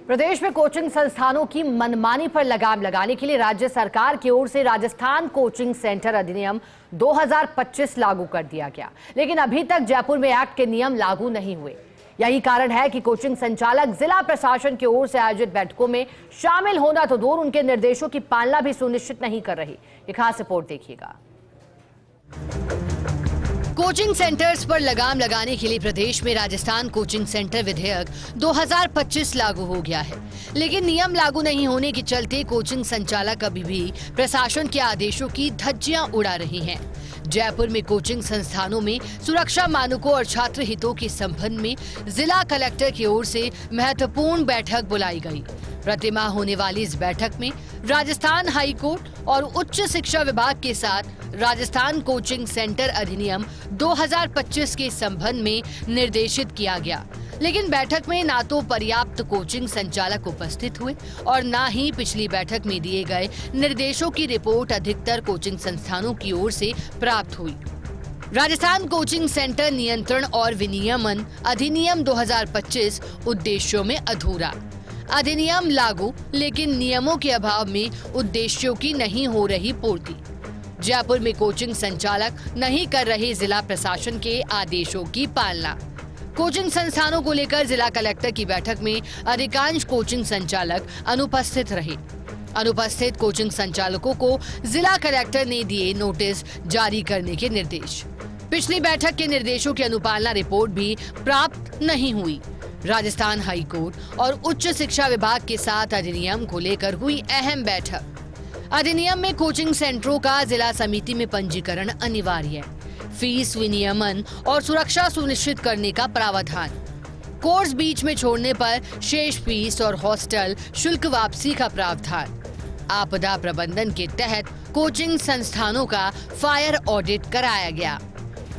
प्रदेश में कोचिंग संस्थानों की मनमानी पर लगाम लगाने के लिए राज्य सरकार की ओर से राजस्थान कोचिंग सेंटर अधिनियम 2025 लागू कर दिया गया, लेकिन अभी तक जयपुर में एक्ट के नियम लागू नहीं हुए। यही कारण है कि कोचिंग संचालक जिला प्रशासन की ओर से आयोजित बैठकों में शामिल होना तो दूर, उनके निर्देशों की पालना भी सुनिश्चित नहीं कर रही। एक खास रिपोर्ट देखिएगा। कोचिंग सेंटर्स पर लगाम लगाने के लिए प्रदेश में राजस्थान कोचिंग सेंटर विधेयक 2025 लागू हो गया है, लेकिन नियम लागू नहीं होने के चलते कोचिंग संचालक अभी भी प्रशासन के आदेशों की धज्जियां उड़ा रही हैं। जयपुर में कोचिंग संस्थानों में सुरक्षा मानकों और छात्र हितों के संबंध में जिला कलेक्टर की ओर से महत्वपूर्ण बैठक बुलाई गई। प्रतिमाह होने वाली इस बैठक में राजस्थान हाई कोर्ट और उच्च शिक्षा विभाग के साथ राजस्थान कोचिंग सेंटर अधिनियम 2025 के संबंध में निर्देशित किया गया, लेकिन बैठक में ना तो पर्याप्त कोचिंग संचालक उपस्थित हुए और ना ही पिछली बैठक में दिए गए निर्देशों की रिपोर्ट अधिकतर कोचिंग संस्थानों की ओर से प्राप्त हुई। राजस्थान कोचिंग सेंटर नियंत्रण और विनियमन अधिनियम 2025 उद्देश्यों में अधूरा। अधिनियम लागू, लेकिन नियमों के अभाव में उद्देश्यों की नहीं हो रही पूर्ति। जयपुर में कोचिंग संचालक नहीं कर रहे जिला प्रशासन के आदेशों की पालना। कोचिंग संस्थानों को लेकर जिला कलेक्टर की बैठक में अधिकांश कोचिंग संचालक अनुपस्थित रहे। अनुपस्थित कोचिंग संचालकों को जिला कलेक्टर ने दिए नोटिस जारी करने के निर्देश। पिछली बैठक के निर्देशों की अनुपालना रिपोर्ट भी प्राप्त नहीं हुई। राजस्थान हाई कोर्ट और उच्च शिक्षा विभाग के साथ अधिनियम को लेकर हुई अहम बैठक। अधिनियम में कोचिंग सेंटरों का जिला समिति में पंजीकरण अनिवार्य है। फीस विनियमन और सुरक्षा सुनिश्चित करने का प्रावधान। कोर्स बीच में छोड़ने पर शेष फीस और हॉस्टल शुल्क वापसी का प्रावधान। आपदा प्रबंधन के तहत कोचिंग संस्थानों का फायर ऑडिट कराया गया।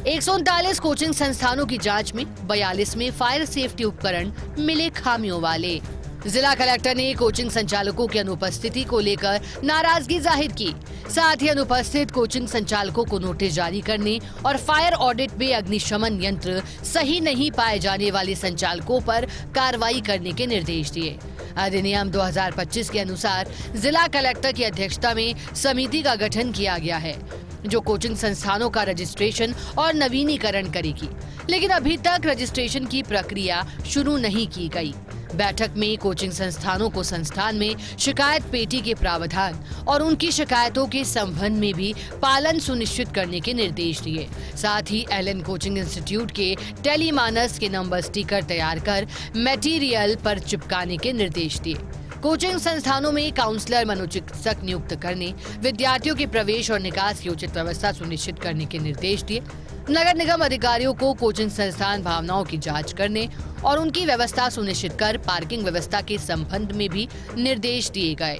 139 कोचिंग संस्थानों की जांच में 42 में फायर सेफ्टी उपकरण मिले खामियों वाले। जिला कलेक्टर ने कोचिंग संचालकों की अनुपस्थिति को लेकर नाराजगी जाहिर की। साथ ही अनुपस्थित कोचिंग संचालकों को नोटिस जारी करने और फायर ऑडिट में अग्निशमन यंत्र सही नहीं पाए जाने वाले संचालकों पर कार्रवाई करने के निर्देश दिए। अधिनियम 2025 के अनुसार जिला कलेक्टर की अध्यक्षता में समिति का गठन किया गया है, जो कोचिंग संस्थानों का रजिस्ट्रेशन और नवीनीकरण करेगी, लेकिन अभी तक रजिस्ट्रेशन की प्रक्रिया शुरू नहीं की गई। बैठक में कोचिंग संस्थानों को संस्थान में शिकायत पेटी के प्रावधान और उनकी शिकायतों के संबंध में भी पालन सुनिश्चित करने के निर्देश दिए। साथ ही एलन कोचिंग इंस्टीट्यूट के टेलीमानस के नंबर स्टिकर तैयार कर मटेरियल पर चिपकाने के निर्देश दिए। कोचिंग संस्थानों में काउंसलर मनोचिकित्सक नियुक्त करने, विद्यार्थियों के प्रवेश और निकास की उचित व्यवस्था सुनिश्चित करने के निर्देश दिए। नगर निगम अधिकारियों को कोचिंग संस्थान भावनाओं की जांच करने और उनकी व्यवस्था सुनिश्चित कर पार्किंग व्यवस्था के संबंध में भी निर्देश दिए गए।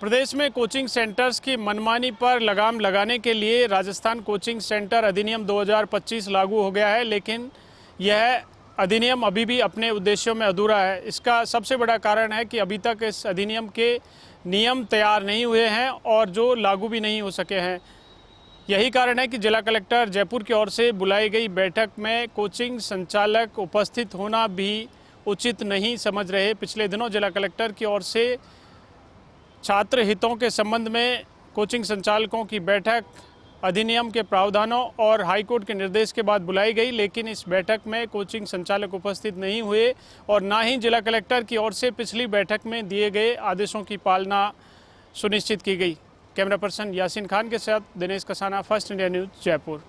प्रदेश में कोचिंग सेंटर्स की मनमानी पर लगाम लगाने के लिए राजस्थान कोचिंग सेंटर अधिनियम 2025 लागू हो गया है, लेकिन यह अधिनियम अभी भी अपने उद्देश्यों में अधूरा है। इसका सबसे बड़ा कारण है कि अभी तक इस अधिनियम के नियम तैयार नहीं हुए हैं और जो लागू भी नहीं हो सके हैं। यही कारण है कि जिला कलेक्टर जयपुर की ओर से बुलाई गई बैठक में कोचिंग संचालक उपस्थित होना भी उचित नहीं समझ रहे। पिछले दिनों जिला कलेक्टर की ओर से छात्र हितों के संबंध में कोचिंग संचालकों की बैठक अधिनियम के प्रावधानों और हाईकोर्ट के निर्देश के बाद बुलाई गई, लेकिन इस बैठक में कोचिंग संचालक उपस्थित नहीं हुए और ना ही जिला कलेक्टर की ओर से पिछली बैठक में दिए गए आदेशों की पालना सुनिश्चित की गई। कैमरा पर्सन यासीन खान के साथ Dinesh Kasana, first India news, Jaipur.